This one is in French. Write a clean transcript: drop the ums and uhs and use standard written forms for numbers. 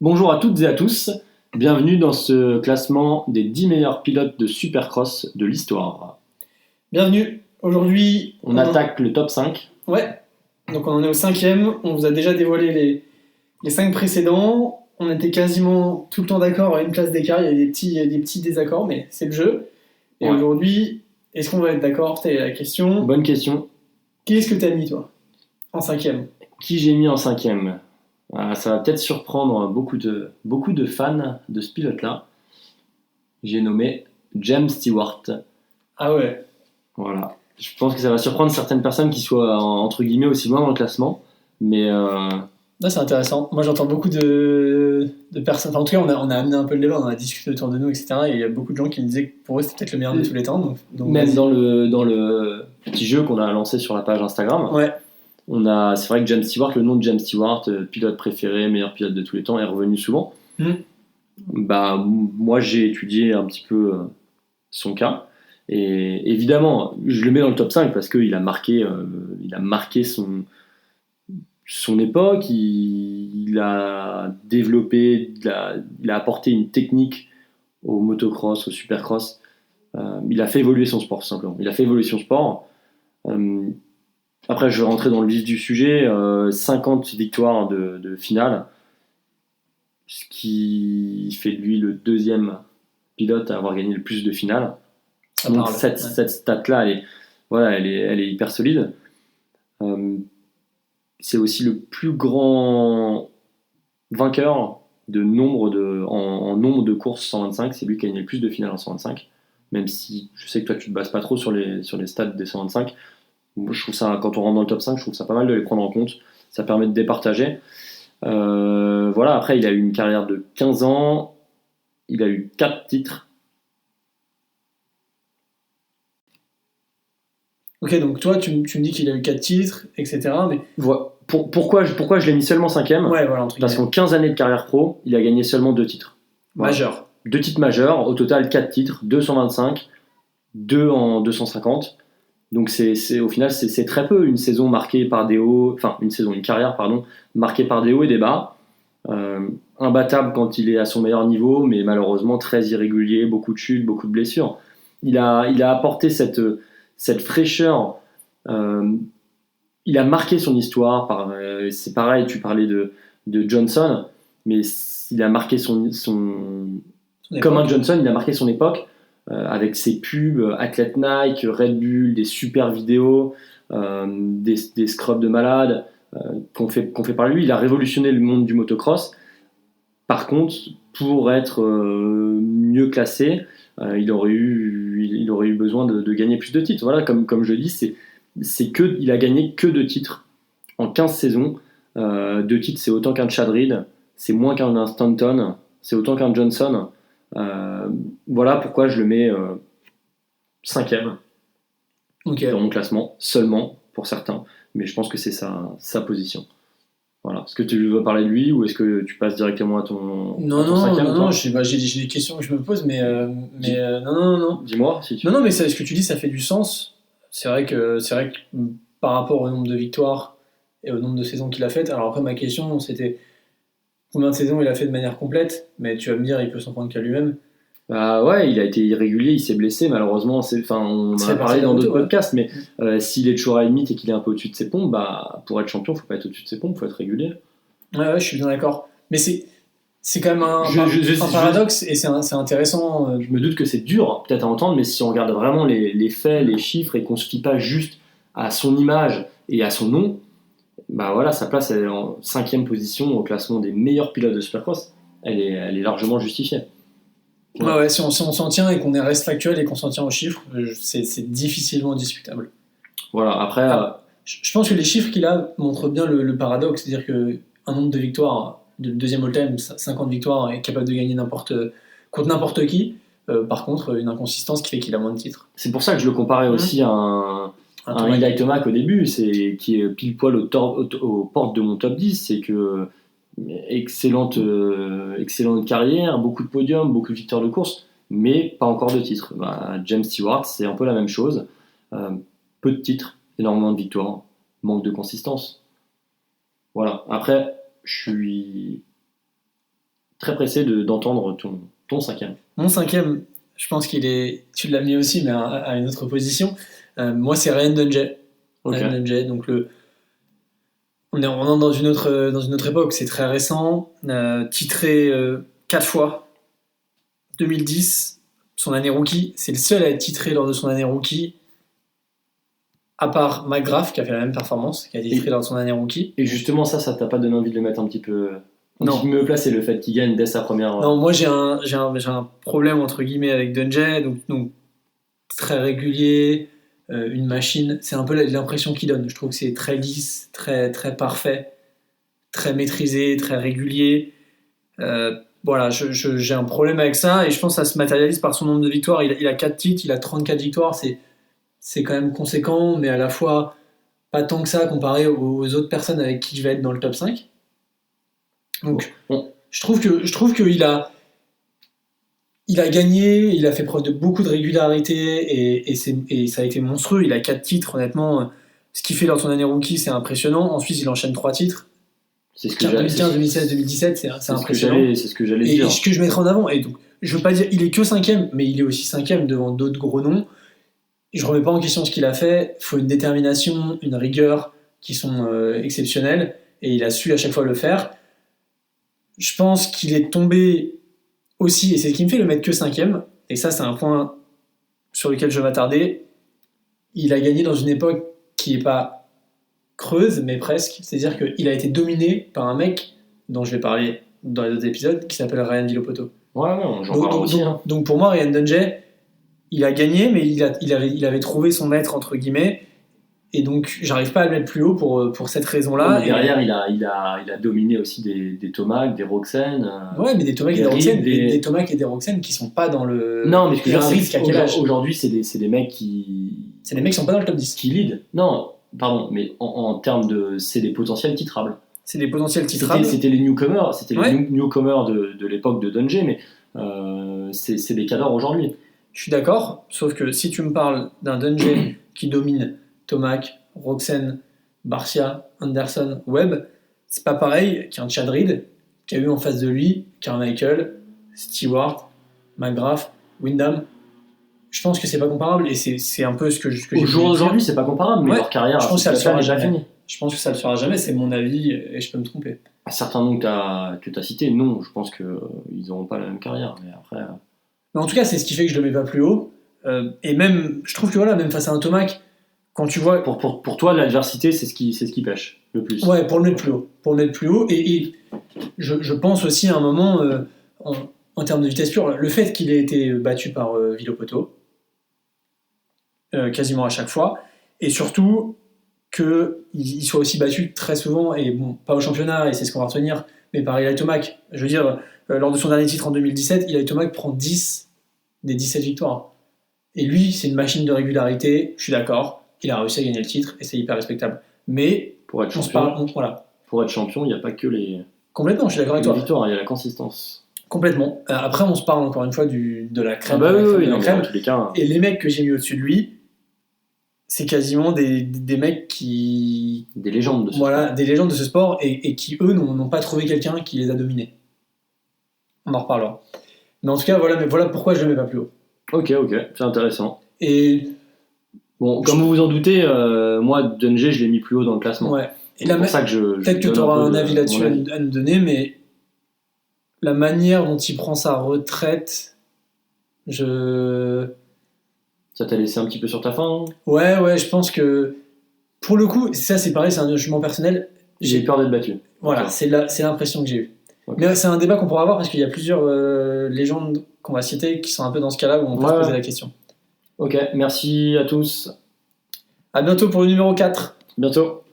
Bonjour à toutes et à tous, bienvenue dans ce classement des 10 meilleurs pilotes de Supercross de l'histoire. Bienvenue. Aujourd'hui, On attaque le top 5. Ouais, donc on en est au cinquième. On vous a déjà dévoilé les cinq précédents. On était quasiment tout le temps d'accord à une place d'écart. Il y a des petits désaccords, mais c'est le jeu. Et Ouais. aujourd'hui, est-ce qu'on va être d'accord? C'était la question. Bonne question. Qu'est-ce que t'as mis, toi, en cinquième? Qui j'ai mis en 5e? Ça va peut-être surprendre beaucoup de fans de ce pilote-là. J'ai nommé James Stewart. Ah ouais. Voilà. Je pense que ça va surprendre certaines personnes qui soient entre guillemets aussi loin dans le classement. Mais Là, c'est intéressant. Moi, j'entends beaucoup de personnes. Enfin, en tout cas, on a amené un peu le débat, on a discuté autour de nous, etc. Et il y a beaucoup de gens qui me disaient que pour eux, c'était peut-être le meilleur de tous les temps. Donc même vas-y. dans le petit jeu qu'on a lancé sur la page Instagram, Ouais. c'est vrai que James Stewart, le nom de James Stewart, pilote préféré, meilleur pilote de tous les temps, est revenu souvent. Moi, j'ai étudié un petit peu son cas. Et évidemment, je le mets dans le top 5 parce qu'il a marqué, son époque, il a développé, il a apporté une technique au motocross, au supercross. Il a fait évoluer son sport, tout simplement. Il a fait évoluer son sport. Après, je vais rentrer dans le vif du sujet. 50 victoires de finale, ce qui fait de lui le deuxième pilote à avoir gagné le plus de finales. Donc cette stat-là, elle est hyper solide. C'est aussi le plus grand vainqueur en nombre de courses 125. C'est lui qui a gagné le plus de finales en 125. Même si je sais que toi, tu te bases pas trop sur les stats des 125. Moi, je trouve ça, quand on rentre dans le top 5, je trouve ça pas mal de les prendre en compte. Ça permet de départager. Voilà, après, il a eu une carrière de 15 ans. Il a eu 4 titres. Ok, donc toi, tu me dis qu'il a eu 4 titres, etc. Mais Pourquoi je l'ai mis seulement 5e? ouais, voilà, Parce qu'en 15 années de carrière pro, il a gagné seulement 2 titres. Voilà. Majeur. 2 titres majeurs, au total 4 titres, 225, 2 en 250. Donc au final, c'est très peu. Une saison marquée par des hauts, enfin une carrière, pardon, marquée par des hauts et des bas. Imbattable quand il est à son meilleur niveau, mais malheureusement très irrégulier, beaucoup de chutes, beaucoup de blessures. Il a apporté cette fraîcheur. Il a marqué son histoire. C'est pareil, tu parlais de Johnson, mais il a marqué comme un Johnson, il a marqué son époque avec ses pubs, Athlete Nike, Red Bull, des super vidéos, des scrubs de malade qu'on fait par lui. Il a révolutionné le monde du motocross. Par contre, pour être mieux classé, il aurait eu besoin de gagner plus de titres. Voilà, comme je dis, il a gagné que 2 titres en 15 saisons. 2 titres, c'est autant qu'un Chad Reed, c'est moins qu'un Stanton, c'est autant qu'un Johnson. Voilà pourquoi je le mets 5e dans mon classement, seulement pour certains, mais je pense que c'est sa position. Voilà. Est-ce que tu veux parler de lui ou est-ce que tu passes directement à ton 5e? Non, j'ai des questions que je me pose, mais non. Dis-moi si tu veux. Non, mais ce que tu dis, ça fait du sens. C'est vrai que par rapport au nombre de victoires et au nombre de saisons qu'il a faites. Alors après, ma question, c'était combien de saisons il a fait de manière complète, mais tu vas me dire, il peut s'en prendre qu'à lui-même. Bah ouais, il a été irrégulier, il s'est blessé malheureusement. On en a parlé dans d'autres podcasts, mais s'il est toujours à la limite et qu'il est un peu au-dessus de ses pompes, bah pour être champion, faut pas être au-dessus de ses pompes, faut être régulier. Ouais, je suis bien d'accord. Mais c'est quand même un paradoxe et c'est intéressant. Je me doute que c'est dur peut-être à entendre, mais si on regarde vraiment les faits, les chiffres et qu'on se fie pas juste à son image et à son nom, bah voilà, sa place elle est en 5e position au classement des meilleurs pilotes de Supercross. Elle est largement justifiée. Ouais, si on s'en tient et qu'on reste factuel et qu'on s'en tient aux chiffres, c'est difficilement discutable. Voilà, après. Je pense que les chiffres qu'il a montrent bien le paradoxe, c'est-à-dire qu'un nombre de victoires, de deuxième all-time, 50 victoires, est capable de gagner contre n'importe qui. Par contre, une inconsistance qui fait qu'il a moins de titres. C'est pour ça que je le comparais aussi à un Eli Tomac au début, qui est pile poil aux portes de mon top 10. C'est que excellente carrière, beaucoup de podiums, beaucoup de victoires de course, mais pas encore de titres. James Stewart, c'est un peu la même chose. Peu de titres, énormément de victoires, manque de consistance. Voilà. Après, je suis très pressé d'entendre ton cinquième. Mon cinquième, je pense qu'il est. Tu l'as mis aussi, mais à une autre position. Moi, c'est Ryan Dungey. Ok. Ryan Dungey, donc on entre dans une autre époque, c'est très récent. Titré 4 fois. 2010, son année rookie. C'est le seul à être titré lors de son année rookie. À part McGrath, qui a fait la même performance, qui a été titré lors de son année rookie. Et justement, ça t'a pas donné envie de le mettre un petit peu Non. placer, le fait qu'il gagne dès sa première. Non, moi j'ai un problème entre guillemets avec Dungey, donc très régulier, une machine. C'est un peu l'impression qu'il donne. Je trouve que c'est très lisse, très, très parfait, très maîtrisé, très régulier. Voilà, j'ai un problème avec ça et je pense que ça se matérialise par son nombre de victoires. Il a 4 titres, il a 34 victoires, c'est quand même conséquent, mais à la fois pas tant que ça comparé aux autres personnes avec qui je vais être dans le top 5. Donc, je trouve qu'il a gagné, il a fait preuve de beaucoup de régularité et ça a été monstrueux. Il a 4 titres, honnêtement. Ce qu'il fait lors de son année rookie, c'est impressionnant. Ensuite, il enchaîne 3 titres. C'est ce que 2015, 2016, 2017, c'est impressionnant. C'est ce que j'allais dire. Et ce que je mettrai en avant, et donc, je veux pas dire il est que 5ème, mais il est aussi 5ème devant d'autres gros noms. Je remets pas en question ce qu'il a fait. Il faut une détermination, une rigueur qui sont exceptionnelles, et il a su à chaque fois le faire. Je pense qu'il est tombé aussi, et c'est ce qui me fait le mettre que 5ème, et ça c'est un point sur lequel je vais m'attarder. Il a gagné dans une époque qui n'est pas creuse, mais presque. C'est-à-dire qu'il a été dominé par un mec dont je vais parler dans les autres épisodes, qui s'appelle Ryan Villopoto. Ouais, j'en parle aussi. Donc pour moi, Ryan Dungey, il a gagné, mais il avait trouvé son maître, entre guillemets, et donc j'arrive pas à le mettre plus haut pour cette raison-là. Mais derrière, il a dominé aussi des Tomac, des Roxen. Ouais, mais des Tomac et des Roxen, des Tomac et des Roxen qui sont pas dans le. Non, mais ce que je veux dire, c'est qu'aujourd'hui, c'est des mecs qui. C'est des mecs qui sont pas dans le top 10. Qui lead. Non, pardon, mais en termes de. C'est des potentiels titrables. C'est des potentiels titrables. C'était les newcomers, les newcomers de l'époque de Dungey, mais c'est des cadors aujourd'hui. Je suis d'accord, sauf que si tu me parles d'un Dungey qui domine Tomac, Roxen, Barcia, Anderson, Webb, c'est pas pareil qu'un Chad Reed qui a eu en face de lui Carmichael, Stewart, McGrath, Wyndham. Je pense que c'est pas comparable et c'est un peu ce que au jour d'aujourd'hui, c'est pas comparable, mais leur carrière, je pense que ça le sera déjà fini. Je pense que ça le sera jamais, c'est mon avis et je peux me tromper. À certains noms que tu as cités, non, je pense qu'ils n'auront pas la même carrière. Mais après. Mais en tout cas, c'est ce qui fait que je le mets pas plus haut. Et même, je trouve que voilà, même face à un Tomac, quand tu vois. Pour toi, l'adversité, c'est ce qui pêche le plus. Ouais, pour le mettre plus haut. Pour le mettre plus haut. Et je pense aussi à un moment, en termes de vitesse pure, le fait qu'il ait été battu par Villopoto, quasiment à chaque fois, et surtout qu'il soit aussi battu très souvent, et bon, pas au championnat, et c'est ce qu'on va retenir, mais par Eli Tomac. Je veux dire, lors de son dernier titre en 2017, Eli Tomac prend 10 des 17 victoires. Et lui, c'est une machine de régularité, je suis d'accord, il a réussi à gagner le titre, et c'est hyper respectable. Mais, pour être champion, il n'y a pas que les. Complètement, je suis d'accord avec toi. Victoires, il y a la consistance. Complètement. Après, on se parle encore une fois de la crème. Crème. Tous les cas. Et les mecs que j'ai mis au-dessus de lui, c'est quasiment des mecs qui. Des légendes de ce sport. Des légendes de ce sport et qui, eux, n'ont pas trouvé quelqu'un qui les a dominés. On en reparlera. Mais en tout cas, voilà pourquoi je le mets pas plus haut. Ok, c'est intéressant. Et. Bon, comme vous vous en doutez, moi, Dungey, je l'ai mis plus haut dans le classement. Ouais. Et c'est pour ça que peut-être que tu auras un avis là-dessus à nous donner, mais la manière dont il prend sa retraite, Ça t'a laissé un petit peu sur ta faim? Ouais, je pense que pour le coup, ça c'est pareil, c'est un jugement personnel. J'ai peur d'être battu. Voilà, c'est l'impression que j'ai eue. Okay. Mais c'est un débat qu'on pourra avoir parce qu'il y a plusieurs légendes qu'on va citer qui sont un peu dans ce cas-là où on peut se poser la question. Ok, merci à tous. À bientôt pour le numéro 4. Bientôt.